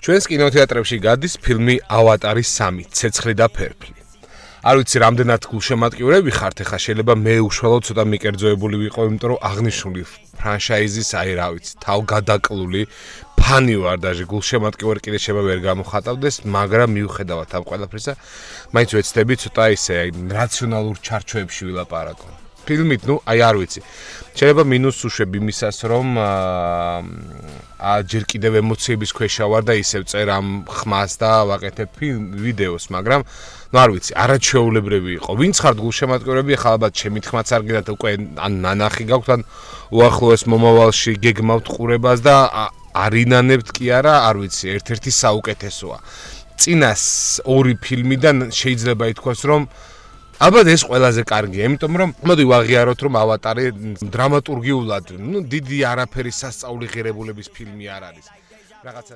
ჩვენს კინოთეატრებში გადის ფილმი ავატარი 3 ცეცხლი და ფერფლი. არ ვიცი რამდენად გულშემატკივრები ხართ, ეხა შეიძლება მე უშუალოდ ცოტა მიკერძოებული ვიყო, იმიტომ რომ აღნიშნული ფრანშაიზის რა ვიცი, თავგადაკლული ფანი ვარ დაჟე გულშემატკივარ კიდე შეიძლება ვერ გამოხატავდეს, მაგრამ მიუხედავად ამ ყველაფრისა, მაინც ვეცდები ცოტა ისე რაციონალურ ჩარჩოებში ვილაპარაკო. ფილმით, არ ვიცი. შეიძლება მინუს უშვებ იმისას, რომ ჯერ კიდევ ემოციების ქვეშ ვარ და ისევ წერ ამ ხმას და ვაკეთებ ვიდეოს, მაგრამ არ ვიცი, არაჩვეულებრივი იყო. ვინც ხართ გულშემატკივრები, ახლა ალბათ ჩემი თქმაც არ გინდათ უკვე ან ნანახი გაქვთ, ან უახლოეს მომავალში გეგმავთ ყურებას და არინანებთ კი არა, არ ვიცი, ერთ-ერთი საუკეთესოა. წინას ორი ფილმიდან შეიძლება ითქვას, რომ ალბათ ეს ყველაზე კარგია, იმიტომ რომ მოდი ვაღიაროთ, რომ ავატარი დრამატურგიულად, დიდი არაფერი სასწაული ღირებულების ფილმი არ არის. რაღაცა